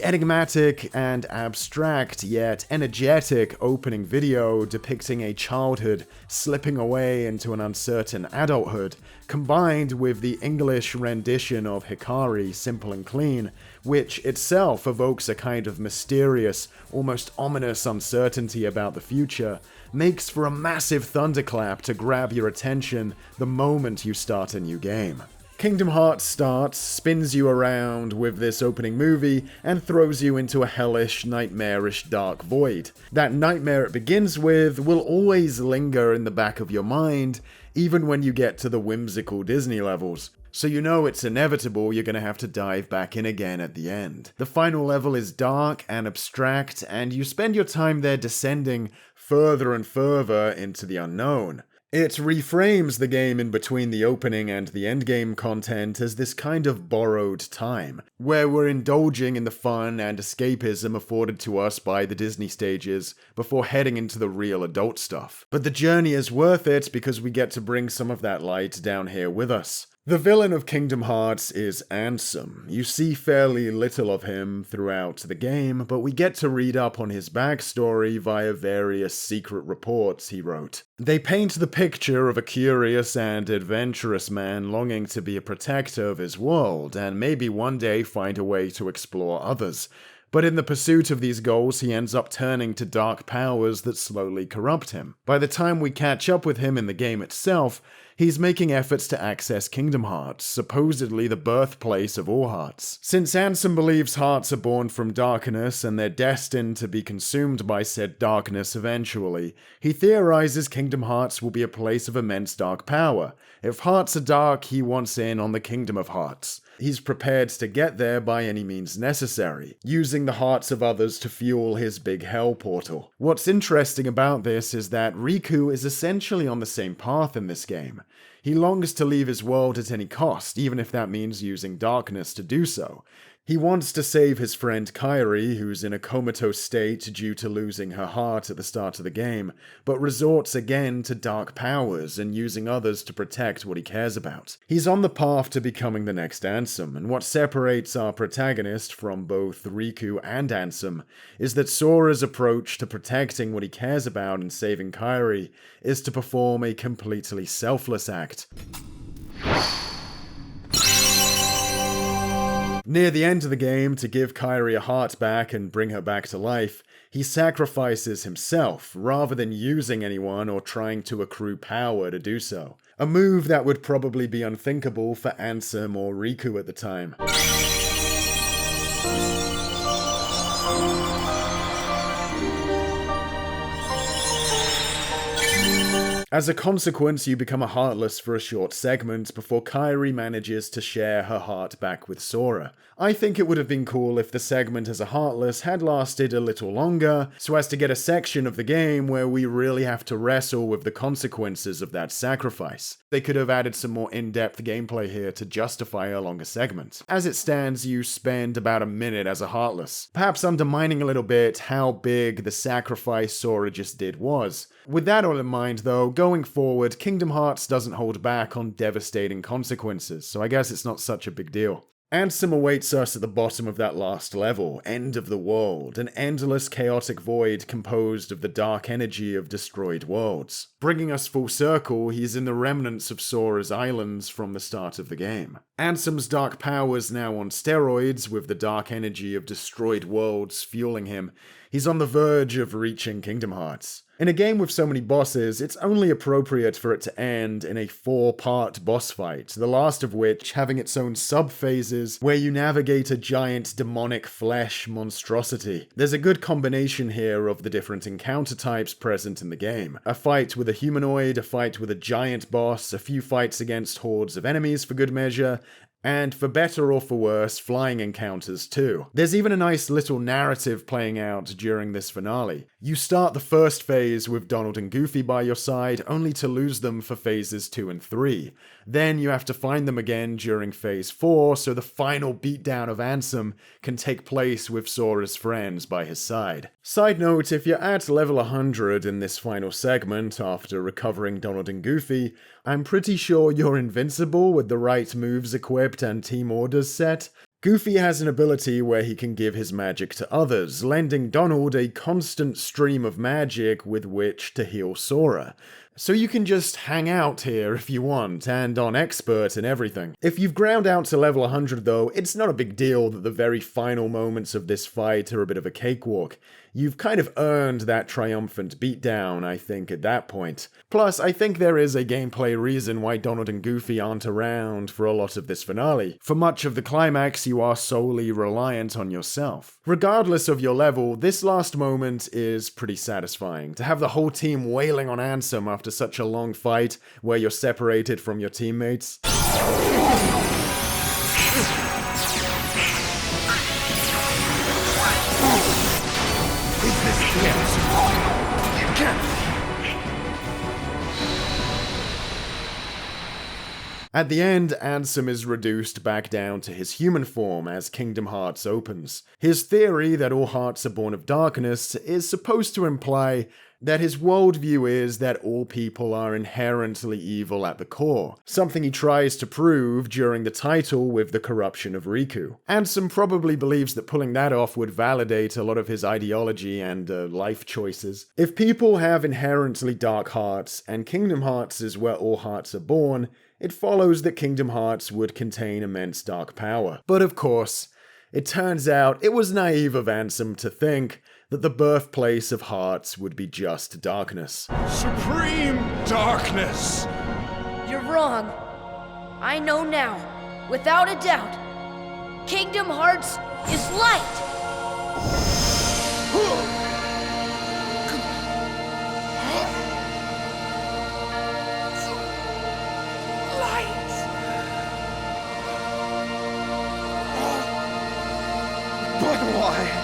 enigmatic and abstract yet energetic opening video depicting a childhood slipping away into an uncertain adulthood, combined with the English rendition of Hikari, Simple and Clean, which itself evokes a kind of mysterious, almost ominous uncertainty about the future, makes for a massive thunderclap to grab your attention the moment you start a new game. Kingdom Hearts starts, spins you around with this opening movie, and throws you into a hellish, nightmarish dark void. That nightmare it begins with will always linger in the back of your mind, even when you get to the whimsical Disney levels. So you know it's inevitable you're gonna have to dive back in again at the end. The final level is dark and abstract, and you spend your time there descending further and further into the unknown. It reframes the game in between the opening and the endgame content as this kind of borrowed time, where we're indulging in the fun and escapism afforded to us by the Disney stages before heading into the real adult stuff. But the journey is worth it because we get to bring some of that light down here with us. The villain of Kingdom Hearts is Ansem. You see fairly little of him throughout the game, but we get to read up on his backstory via various secret reports he wrote. They paint the picture of a curious and adventurous man longing to be a protector of his world, and maybe one day find a way to explore others. But in the pursuit of these goals, he ends up turning to dark powers that slowly corrupt him. By the time we catch up with him in the game itself, he's making efforts to access Kingdom Hearts, supposedly the birthplace of all hearts. Since Ansem believes hearts are born from darkness and they're destined to be consumed by said darkness eventually, he theorizes Kingdom Hearts will be a place of immense dark power. If hearts are dark, he wants in on the Kingdom of Hearts. He's prepared to get there by any means necessary, using the hearts of others to fuel his big hell portal. What's interesting about this is that Riku is essentially on the same path in this game. He longs to leave his world at any cost, even if that means using darkness to do so. He wants to save his friend Kairi, who's in a comatose state due to losing her heart at the start of the game, but resorts again to dark powers and using others to protect what he cares about. He's on the path to becoming the next Ansem, and what separates our protagonist from both Riku and Ansem is that Sora's approach to protecting what he cares about and saving Kairi is to perform a completely selfless act. Near the end of the game, to give Kairi a heart back and bring her back to life, he sacrifices himself rather than using anyone or trying to accrue power to do so. A move that would probably be unthinkable for Ansem or Riku at the time. As a consequence, you become a Heartless for a short segment before Kairi manages to share her heart back with Sora. I think it would have been cool if the segment as a Heartless had lasted a little longer, so as to get a section of the game where we really have to wrestle with the consequences of that sacrifice. They could have added some more in-depth gameplay here to justify a longer segment. As it stands, you spend about a minute as a Heartless, perhaps undermining a little bit how big the sacrifice Sora just did was. With that all in mind though, going forward, Kingdom Hearts doesn't hold back on devastating consequences, so I guess it's not such a big deal. Ansem awaits us at the bottom of that last level, End of the World, an endless chaotic void composed of the dark energy of destroyed worlds. Bringing us full circle, he's in the remnants of Sora's islands from the start of the game. Ansem's dark powers now on steroids, with the dark energy of destroyed worlds fueling him. He's on the verge of reaching Kingdom Hearts. In a game with so many bosses, it's only appropriate for it to end in a 4-part boss fight, the last of which having its own sub-phases where you navigate a giant demonic flesh monstrosity. There's a good combination here of the different encounter types present in the game. A fight with a humanoid, a fight with a giant boss, a few fights against hordes of enemies for good measure, and for better or for worse, flying encounters too. There's even a nice little narrative playing out during this finale. You start the first phase with Donald and Goofy by your side, only to lose them for phases 2 and 3. Then you have to find them again during phase 4, so the final beatdown of Ansem can take place with Sora's friends by his side. Side note, if you're at level 100 in this final segment after recovering Donald and Goofy, I'm pretty sure you're invincible with the right moves equipped and team orders set. Goofy has an ability where he can give his magic to others, lending Donald a constant stream of magic with which to heal Sora. So you can just hang out here if you want, and on expert and everything. If you've ground out to level 100 though, it's not a big deal that the very final moments of this fight are a bit of a cakewalk. You've kind of earned that triumphant beatdown, I think, at that point. Plus, I think there is a gameplay reason why Donald and Goofy aren't around for a lot of this finale. For much of the climax, you are solely reliant on yourself. Regardless of your level, this last moment is pretty satisfying. To have the whole team wailing on Ansem after such a long fight where you're separated from your teammates. At the end, Ansem is reduced back down to his human form as Kingdom Hearts opens. His theory that all hearts are born of darkness is supposed to imply that his worldview is that all people are inherently evil at the core, something he tries to prove during the title with the corruption of Riku. Ansem probably believes that pulling that off would validate a lot of his ideology and life choices. If people have inherently dark hearts, and Kingdom Hearts is where all hearts are born, it follows that Kingdom Hearts would contain immense dark power. But of course, it turns out it was naive of Ansem to think that the birthplace of hearts would be just darkness. Supreme darkness! You're wrong. I know now, without a doubt. Kingdom Hearts is light! But why?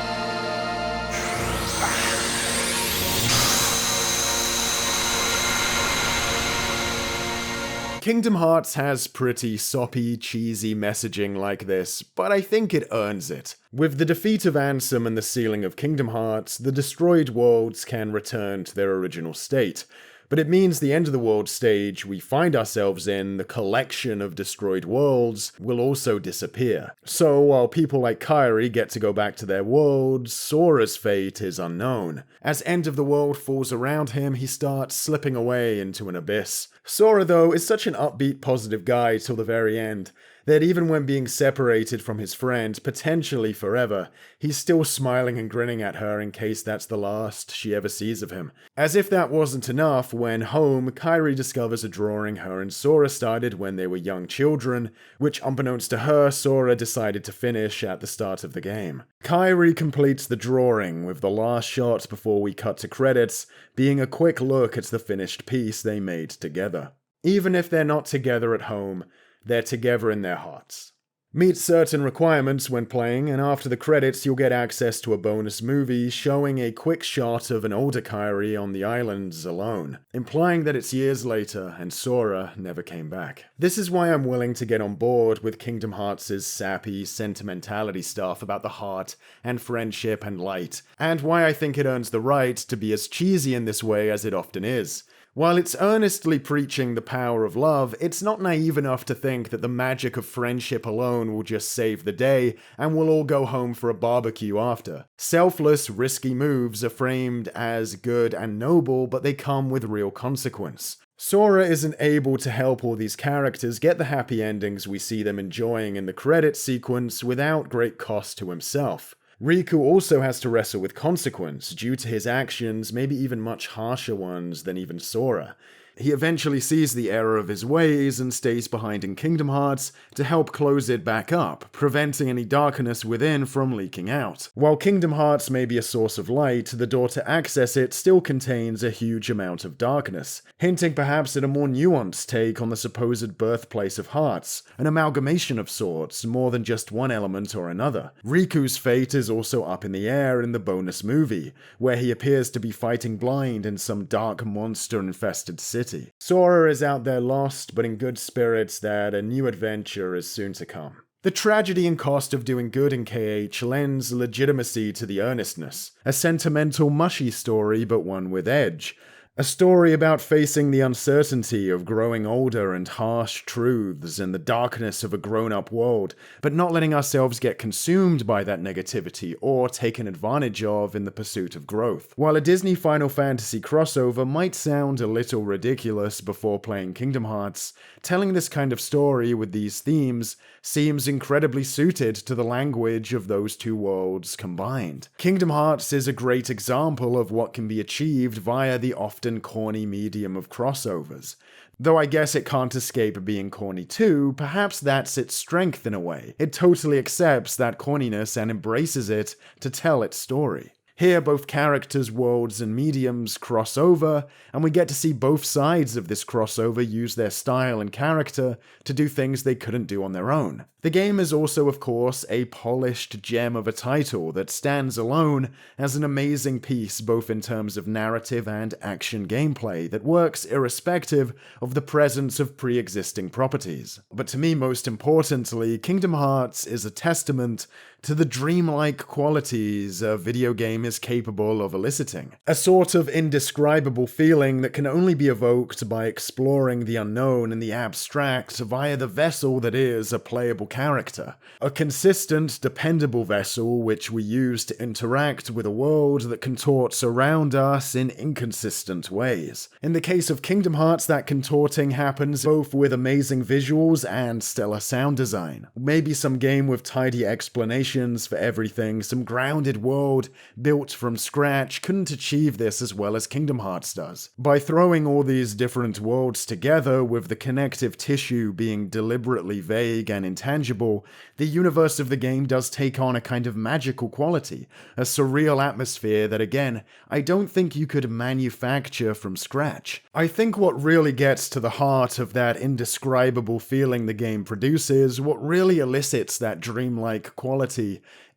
Kingdom Hearts has pretty soppy, cheesy messaging like this, but I think it earns it. With the defeat of Ansem and the sealing of Kingdom Hearts, the destroyed worlds can return to their original state. But it means the end of the world stage we find ourselves in, the collection of destroyed worlds, will also disappear. So while people like Kairi get to go back to their worlds, Sora's fate is unknown. As end of the world falls around him, he starts slipping away into an abyss. Sora, though, is such an upbeat, positive guy till the very end, that even when being separated from his friend, potentially forever, he's still smiling and grinning at her in case that's the last she ever sees of him. As if that wasn't enough, when home, Kairi discovers a drawing her and Sora started when they were young children, which unbeknownst to her, Sora decided to finish at the start of the game. Kairi completes the drawing, with the last shot before we cut to credits being a quick look at the finished piece they made together. Even if they're not together at home, they're together in their hearts. Meet certain requirements when playing, and after the credits you'll get access to a bonus movie showing a quick shot of an older Kairi on the islands alone, implying that it's years later and Sora never came back. This is why I'm willing to get on board with Kingdom Hearts' sappy sentimentality stuff about the heart and friendship and light, and why I think it earns the right to be as cheesy in this way as it often is. While it's earnestly preaching the power of love, it's not naive enough to think that the magic of friendship alone will just save the day and we'll all go home for a barbecue after. Selfless, risky moves are framed as good and noble, but they come with real consequence. Sora isn't able to help all these characters get the happy endings we see them enjoying in the credits sequence without great cost to himself. Riku also has to wrestle with consequence due to his actions, maybe even much harsher ones than even Sora. He eventually sees the error of his ways and stays behind in Kingdom Hearts to help close it back up, preventing any darkness within from leaking out. While Kingdom Hearts may be a source of light, the door to access it still contains a huge amount of darkness, hinting perhaps at a more nuanced take on the supposed birthplace of hearts, an amalgamation of sorts, more than just one element or another. Riku's fate is also up in the air in the bonus movie, where he appears to be fighting blind in some dark monster-infested city. Sora is out there lost, but in good spirits that a new adventure is soon to come. The tragedy and cost of doing good in KH lends legitimacy to the earnestness. A sentimental, mushy story, but one with edge. A story about facing the uncertainty of growing older and harsh truths and the darkness of a grown-up world, but not letting ourselves get consumed by that negativity or taken advantage of in the pursuit of growth. While a Disney Final Fantasy crossover might sound a little ridiculous before playing Kingdom Hearts, telling this kind of story with these themes seems incredibly suited to the language of those two worlds combined. Kingdom Hearts is a great example of what can be achieved via the often corny medium of crossovers. Though I guess it can't escape being corny too, perhaps that's its strength in a way. It totally accepts that corniness and embraces it to tell its story. Here, both characters, worlds, and mediums cross over, and we get to see both sides of this crossover use their style and character to do things they couldn't do on their own. The game is also, of course, a polished gem of a title that stands alone as an amazing piece both in terms of narrative and action gameplay that works irrespective of the presence of pre-existing properties. But to me, most importantly, Kingdom Hearts is a testament to the dreamlike qualities a video game is capable of eliciting. A sort of indescribable feeling that can only be evoked by exploring the unknown and the abstract via the vessel that is a playable character. A consistent, dependable vessel which we use to interact with a world that contorts around us in inconsistent ways. In the case of Kingdom Hearts, that contorting happens both with amazing visuals and stellar sound design. Maybe some game with tidy explanations for everything, some grounded world built from scratch couldn't achieve this as well as Kingdom Hearts does. By throwing all these different worlds together with the connective tissue being deliberately vague and intangible, the universe of the game does take on a kind of magical quality, a surreal atmosphere that again, I don't think you could manufacture from scratch. I think what really gets to the heart of that indescribable feeling the game produces, what really elicits that dreamlike quality,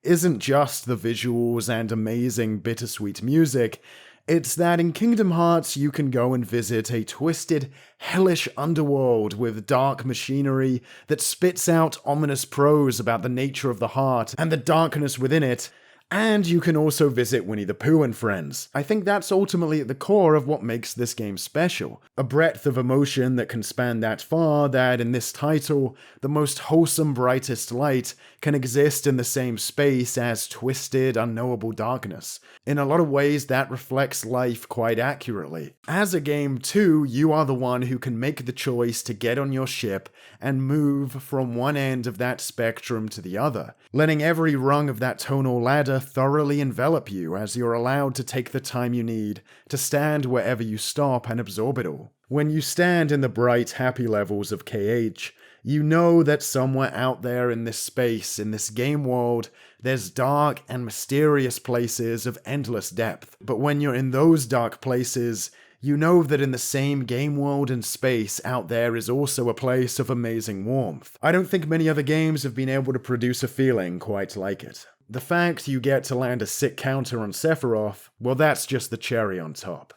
isn't just the visuals and amazing bittersweet music. It's that in Kingdom Hearts you can go and visit a twisted, hellish underworld with dark machinery that spits out ominous prose about the nature of the heart and the darkness within it. And you can also visit Winnie the Pooh and friends. I think that's ultimately at the core of what makes this game special. A breadth of emotion that can span that far that in this title, the most wholesome, brightest light can exist in the same space as twisted, unknowable darkness. In a lot of ways, that reflects life quite accurately. As a game, too, you are the one who can make the choice to get on your ship and move from one end of that spectrum to the other, letting every rung of that tonal ladder thoroughly envelop you as you're allowed to take the time you need to stand wherever you stop and absorb it all. When you stand in the bright, happy levels of KH, you know that somewhere out there in this space, in this game world, there's dark and mysterious places of endless depth. But when you're in those dark places, you know that in the same game world and space out there is also a place of amazing warmth. I don't think many other games have been able to produce a feeling quite like it. The fact you get to land a sick counter on Sephiroth, well, that's just the cherry on top.